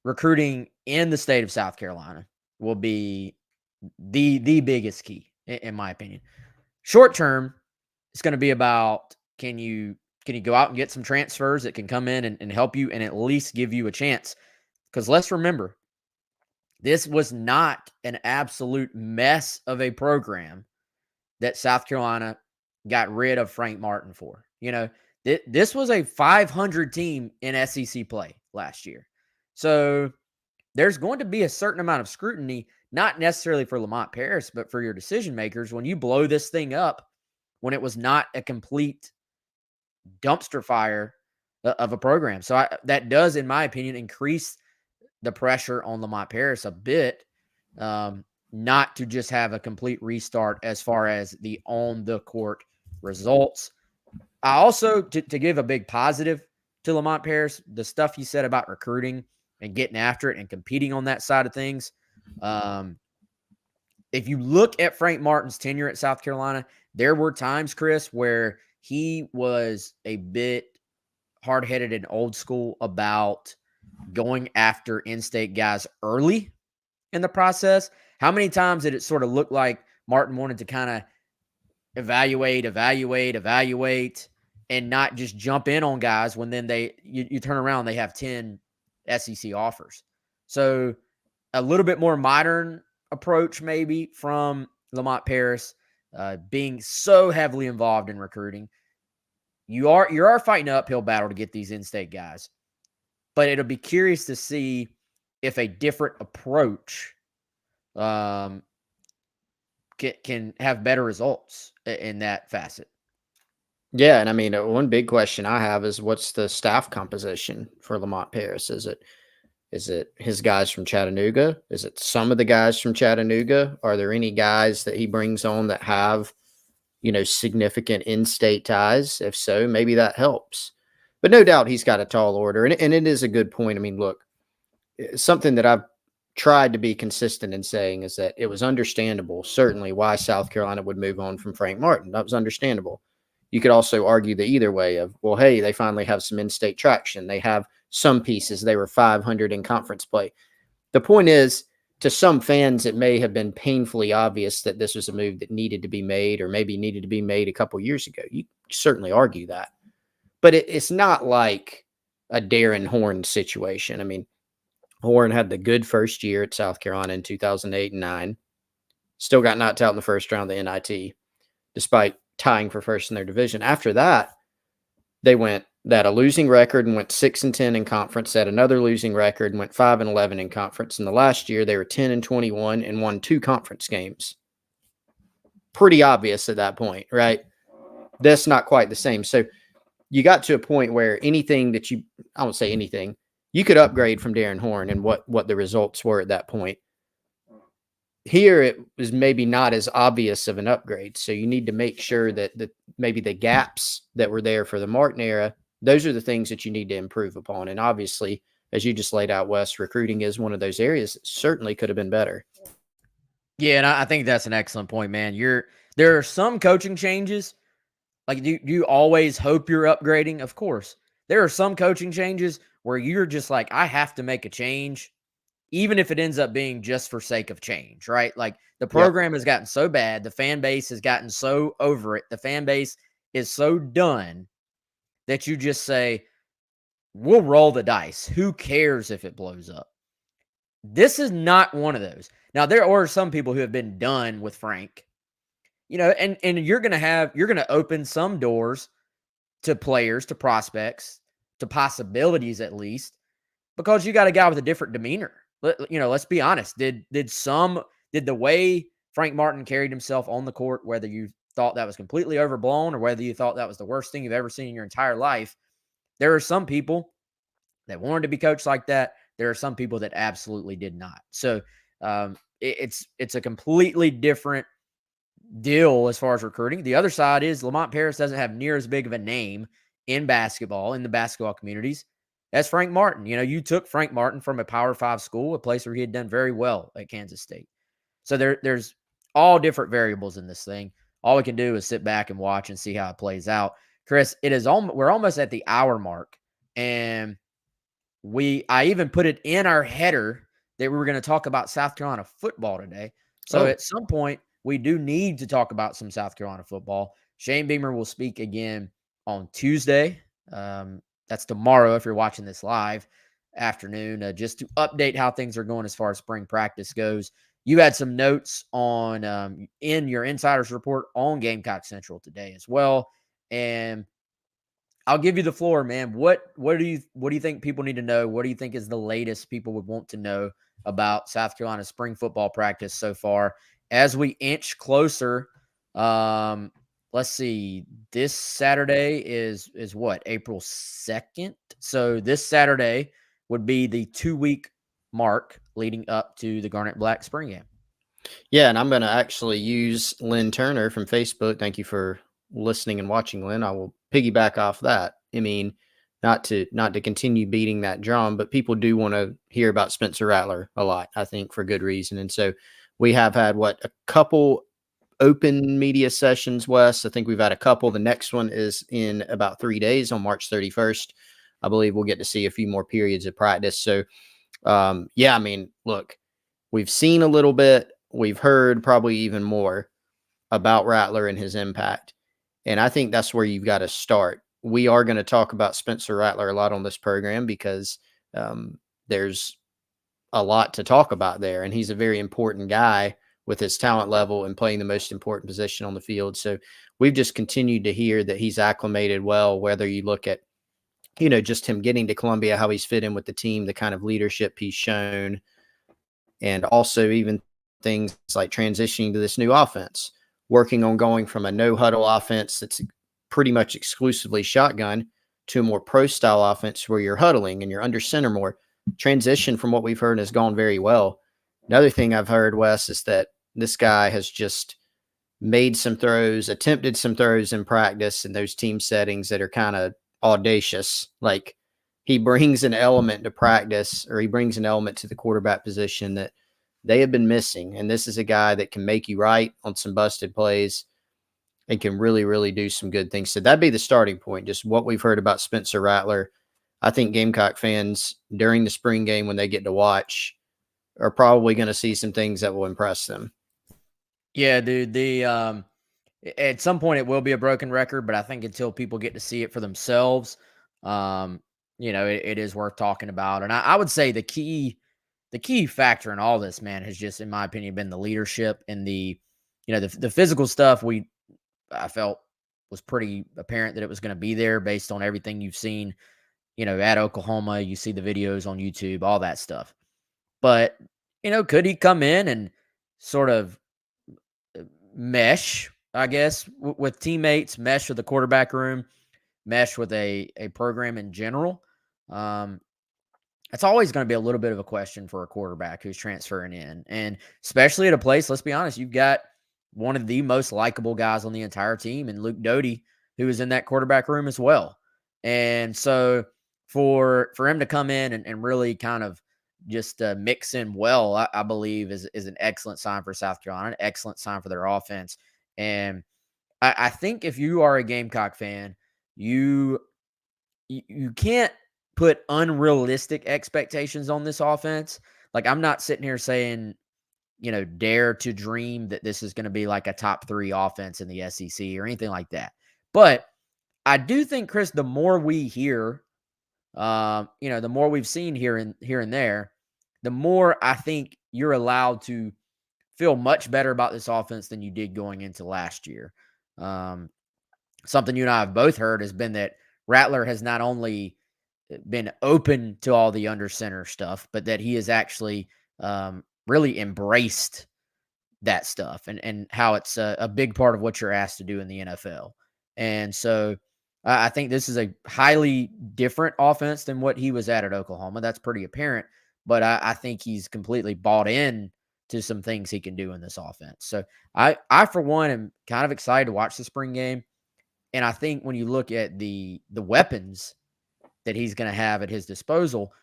recruiting in the state of South Carolina will be the biggest key, in my opinion. Short term, it's going to be about, can you Can you go out and get some transfers that can come in and help you and at least give you a chance? Because let's remember, this was not an absolute mess of a program that South Carolina got rid of Frank Martin for. This was a 500 team in SEC play last year. So there's going to be a certain amount of scrutiny, not necessarily for Lamont Paris, but for your decision makers when you blow this thing up when it was not a complete dumpster fire of a program. So that does, in my opinion, increase the pressure on Lamont Paris a bit, not to just have a complete restart as far as the on-the-court results. I also, to give a big positive to Lamont Paris, the stuff you said about recruiting and getting after it and competing on that side of things. If you look at Frank Martin's tenure at South Carolina, there were times, Chris, where he was a bit hard-headed and old school about going after in-state guys early in the process. How many times did it sort of look like Martin wanted to kind of evaluate, and not just jump in on guys when then you turn around, they have 10 SEC offers. So a little bit more modern approach maybe from Lamont Paris, being so heavily involved in recruiting. You are fighting an uphill battle to get these in-state guys, but it'll be curious to see if a different approach can have better results in that facet. Yeah, and I mean, one big question I have is what's the staff composition for Lamont Paris? Is it his guys from Chattanooga? Is it some of the guys from Chattanooga? Are there any guys that he brings on that have, significant in-state ties? If so, maybe that helps. But no doubt he's got a tall order, and it is a good point. I mean, look, something that I've tried to be consistent in saying is that it was understandable, certainly, why South Carolina would move on from Frank Martin. That was understandable. You could also argue the either way of, well, hey, they finally have some in-state traction. They have some pieces. They were 500 in conference play. The point is, to some fans, it may have been painfully obvious that this was a move that needed to be made or maybe needed to be made a couple years ago. You certainly argue that. But it's not like a Darren Horn situation. I mean, Horn had the good first year at South Carolina in 2008 and 9. Still got knocked out in the first round of the NIT, despite tying for first in their division. After that, they had a losing record and went 6-10 in conference, had another losing record and went 5-11 in conference. And the last year, they were 10-21 and won 2 conference games. Pretty obvious at that point, right? That's not quite the same. So you got to a point where anything that I won't say anything, you could upgrade from Darren Horn and what the results were at that point. Here, it was maybe not as obvious of an upgrade. So you need to make sure that maybe the gaps that were there for the Martin era, those are the things that you need to improve upon. And obviously, as you just laid out, Wes, recruiting is one of those areas that certainly could have been better. Yeah, and I think that's an excellent point, man. There are some coaching changes. Like, do you always hope you're upgrading? Of course. There are some coaching changes where you're just like, I have to make a change, even if it ends up being just for sake of change, right? Like, the program has gotten so bad. The fan base has gotten so over it. The fan base is so done that you just say, we'll roll the dice. Who cares if it blows up? This is not one of those. Now, there are some people who have been done with Frank, and you're going to open some doors to players, to prospects, to possibilities at least, because you got a guy with a different demeanor. Let's be honest. Did the way Frank Martin carried himself on the court, whether you thought that was completely overblown or whether you thought that was the worst thing you've ever seen in your entire life, there are some people that wanted to be coached like that. There are some people that absolutely did not. So it's a completely different deal as far as recruiting. The other side is Lamont Paris doesn't have near as big of a name in basketball, in the basketball communities, as Frank Martin. You took Frank Martin from a Power 5 school, a place where he had done very well at Kansas State. So there's all different variables in this thing. All we can do is sit back and watch and see how it plays out. Chris, we're almost at the hour mark, and I even put it in our header that we were going to talk about South Carolina football today. So at some point, we do need to talk about some South Carolina football. Shane Beamer will speak again on Tuesday. That's tomorrow if you're watching this live afternoon, just to update how things are going as far as spring practice goes. You had some notes on in your insiders report on Gamecock Central today as well, and I'll give you the floor, man. What do you think people need to know? What do you think is the latest people would want to know about South Carolina's spring football practice so far as we inch closer? Let's see. This Saturday is what, April 2nd? So this Saturday would be the 2-week mark leading up to the Garnet Black spring game. Yeah, and I'm going to actually use Lynn Turner from Facebook. Thank you for listening and watching, Lynn. I will piggyback off that. I mean, not to continue beating that drum, but people do want to hear about Spencer Rattler a lot, I think, for good reason. And so we have had a couple open media sessions, Wes. I think we've had a couple. The next one is in about 3 days on March 31st. I believe we'll get to see a few more periods of practice. So, yeah, I mean, look, we've seen a little bit. We've heard probably even more about Rattler and his impact. And I think that's where you've got to start. We are going to talk about Spencer Rattler a lot on this program because there's a lot to talk about there. And he's a very important guy with his talent level and playing the most important position on the field. So we've just continued to hear that he's acclimated well, whether you look at, just him getting to Columbia, how he's fit in with the team, the kind of leadership he's shown, and also even things like transitioning to this new offense, working on going from a no-huddle offense that's pretty much exclusively shotgun to a more pro-style offense where you're huddling and you're under center more. Transition from what we've heard has gone very well. Another thing I've heard, Wes, is that this guy has just made some throws, attempted some throws in practice in those team settings that are kind of audacious. Like, he brings an element to practice, or he brings an element to the quarterback position that they have been missing. And this is a guy that can make you right on some busted plays and can really, really do some good things. So that'd be the starting point, just what we've heard about Spencer Rattler. I think Gamecock fans during the spring game, when they get to watch, are probably going to see some things that will impress them. Yeah, dude. At some point it will be a broken record, but I think until people get to see it for themselves, it is worth talking about. And I would say the key factor in all this, man, has just, in my opinion, been the leadership and the physical stuff. I felt was pretty apparent that it was going to be there based on everything you've seen, at Oklahoma. You see the videos on YouTube, all that stuff. But, could he come in and sort of mesh, I guess, with teammates, mesh with the quarterback room, mesh with a program in general? It's always going to be a little bit of a question for a quarterback who's transferring in. And especially at a place, let's be honest, you've got one of the most likable guys on the entire team, and Luke Doty, who is in that quarterback room as well. And so for him to come in and really kind of just mix in well, I believe is an excellent sign for South Carolina, an excellent sign for their offense. And I think if you are a Gamecock fan, you can't put unrealistic expectations on this offense. Like, I'm not sitting here saying, dare to dream that this is going to be like a top 3 offense in the SEC or anything like that. But I do think, Chris, the more we hear, the more we've seen here and there, the more I think you're allowed to feel much better about this offense than you did going into last year. Something you and I have both heard has been that Rattler has not only been open to all the under center stuff, but that he has actually really embraced that stuff and how it's a big part of what you're asked to do in the NFL. And so I think this is a highly different offense than what he was at Oklahoma. That's pretty apparent, but I think he's completely bought in to some things he can do in this offense. So I for one, am kind of excited to watch the spring game. And I think when you look at the weapons that he's going to have at his disposal,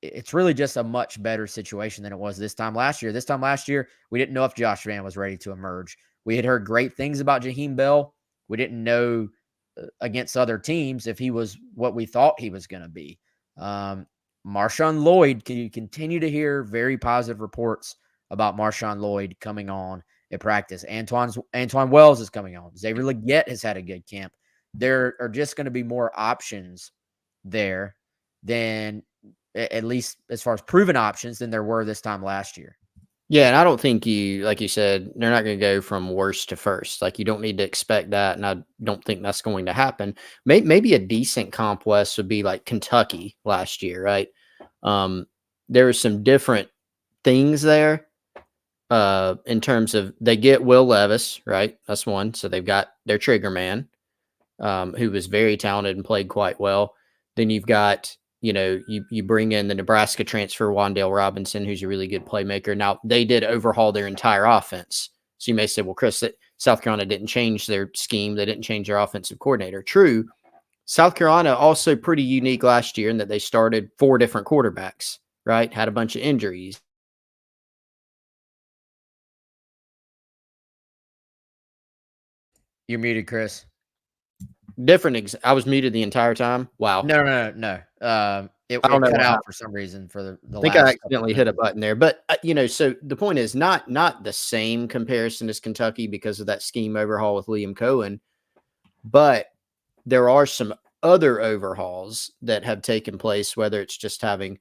it's really just a much better situation than it was this time last year. This time last year, we didn't know if Josh Vann was ready to emerge. We had heard great things about Jaheim Bell. We didn't know against other teams if he was what we thought he was going to be. Marshawn Lloyd, can you continue to hear very positive reports about Marshawn Lloyd coming on at practice? Antoine Wells is coming on. Xavier Legette has had a good camp. there are just going to be more options there than, at least as far as proven options, than there were this time last year. Yeah, and I don't think like you said, they're not going to go from worst to first. Like, you don't need to expect that, and I don't think that's going to happen. Maybe a decent comp West would be like Kentucky last year, right? There are some different things there in terms of they get Will Levis, right? That's one. So they've got their trigger man, who was very talented and played quite well. Then you've got, you bring in the Nebraska transfer, Wan'Dale Robinson, who's a really good playmaker. Now, they did overhaul their entire offense. So you may say, well, Chris, South Carolina didn't change their scheme. They didn't change their offensive coordinator. True. South Carolina also pretty unique last year in that they started 4 different quarterbacks, right? Had a bunch of injuries. You're muted, Chris. I was muted the entire time. Wow. No. It cut out for some reason for the I think I accidentally hit a button there. But, so the point is not the same comparison as Kentucky because of that scheme overhaul with Liam Cohen, but there are some other overhauls that have taken place, whether it's just having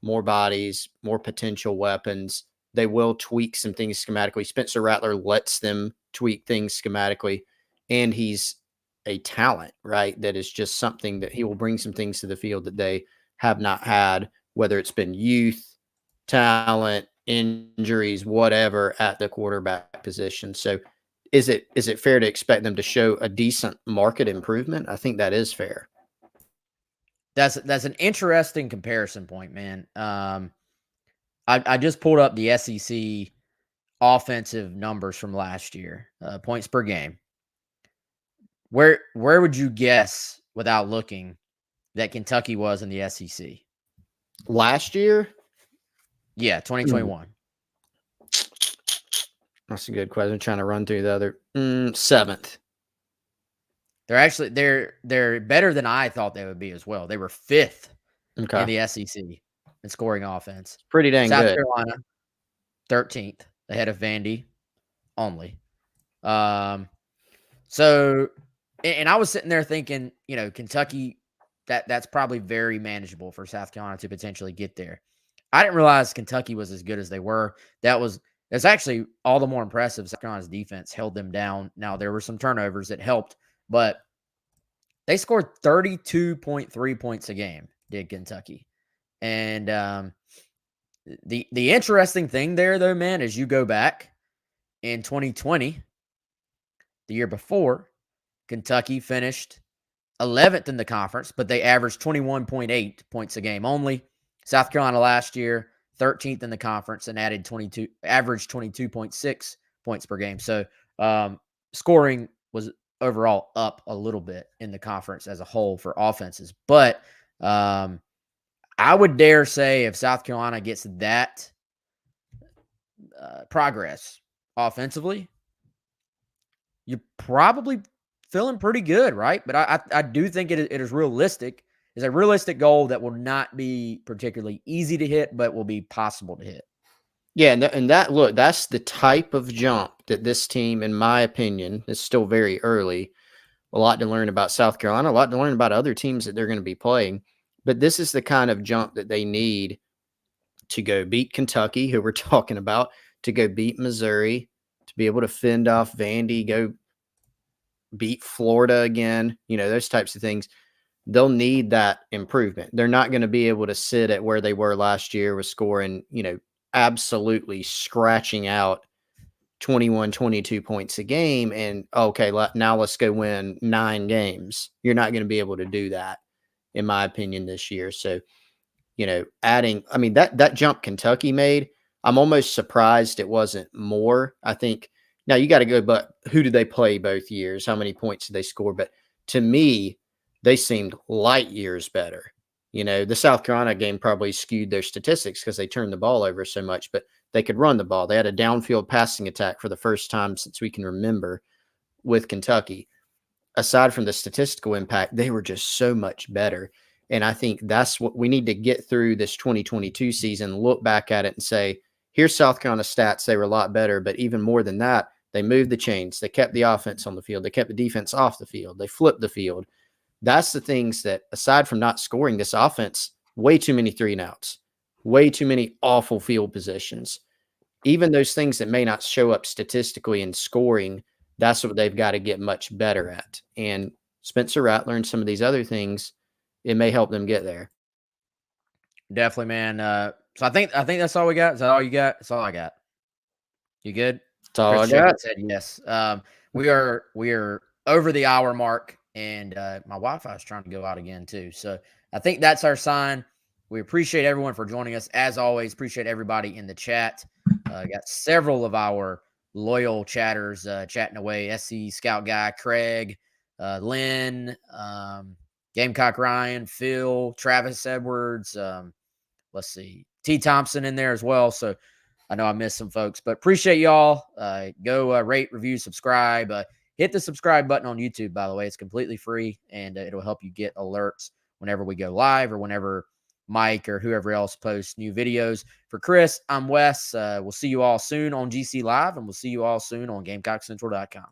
more bodies, more potential weapons. They will tweak some things schematically. Spencer Rattler lets them tweak things schematically, and he's a talent, right? That is just something that he will bring some things to the field that they have not had, whether it's been youth, talent, injuries, whatever, at the quarterback position. So is it fair to expect them to show a decent market improvement? I think that is fair. That's an interesting comparison point, man. I just pulled up the SEC offensive numbers from last year, points per game. Where would you guess, without looking, that Kentucky was in the SEC last year? Yeah, 2021. That's a good question. I'm trying to run through the other 7th. They're better than I thought they would be as well. They were 5th in the SEC in scoring offense. Pretty dang South good. Carolina, 13th, ahead of Vandy only. So, and I was sitting there thinking, Kentucky, that's probably very manageable for South Carolina to potentially get there. I didn't realize Kentucky was as good as they were. That's actually all the more impressive. South Carolina's defense held them down. Now, there were some turnovers that helped, but they scored 32.3 points a game, did Kentucky. And the interesting thing there, though, man, is you go back in 2020, the year before, Kentucky finished 11th in the conference, but they averaged 21.8 points a game only. South Carolina last year, 13th in the conference, and averaged 22.6 points per game. So scoring was overall up a little bit in the conference as a whole for offenses. But I would dare say if South Carolina gets that progress offensively, you're probably feeling pretty good, right? But I do think it is realistic. It's a realistic goal that will not be particularly easy to hit, but will be possible to hit. Yeah, and that's the type of jump that this team, in my opinion, is still very early. A lot to learn about South Carolina, a lot to learn about other teams that they're going to be playing. But this is the kind of jump that they need to go beat Kentucky, who we're talking about, to go beat Missouri, to be able to fend off Vandy, go beat Florida again, those types of things. They'll need that improvement. They're not going to be able to sit at where they were last year with scoring, absolutely scratching out 21, 22 points a game. And okay, now let's go win 9 games. You're not going to be able to do that, in my opinion, this year. So, adding, that jump Kentucky made, I'm almost surprised it wasn't more. I think now you got to go, but who did they play both years? How many points did they score? But to me, they seemed light years better. The South Carolina game probably skewed their statistics because they turned the ball over so much, but they could run the ball. They had a downfield passing attack for the first time since we can remember with Kentucky. Aside from the statistical impact, they were just so much better. And I think that's what we need to get through this 2022 season, look back at it and say, here's South Carolina stats. They were a lot better, but even more than that, They moved the chains. They kept the offense on the field. They kept the defense off the field. They flipped the field. That's the things that, aside from not scoring, this offense, way too many 3-and-outs, way too many awful field positions. Even those things that may not show up statistically in scoring, that's what they've got to get much better at. And Spencer Rattler and some of these other things, it may help them get there. Definitely, man. So I think that's all we got. Is that all you got? That's all I got. You good? That's all I got. Said yes. We are over the hour mark, and my Wi-Fi is trying to go out again too. So I think that's our sign. We appreciate everyone for joining us. As always, appreciate everybody in the chat. Got several of our loyal chatters chatting away. SC Scout Guy, Craig, Lynn, Gamecock Ryan, Phil, Travis Edwards. Let's see, T Thompson in there as well. So I know I missed some folks, but appreciate y'all. Go rate, review, subscribe. Hit the subscribe button on YouTube, by the way. It's completely free, and it'll help you get alerts whenever we go live or whenever Mike or whoever else posts new videos. For Chris, I'm Wes. We'll see you all soon on GC Live, and we'll see you all soon on GamecockCentral.com.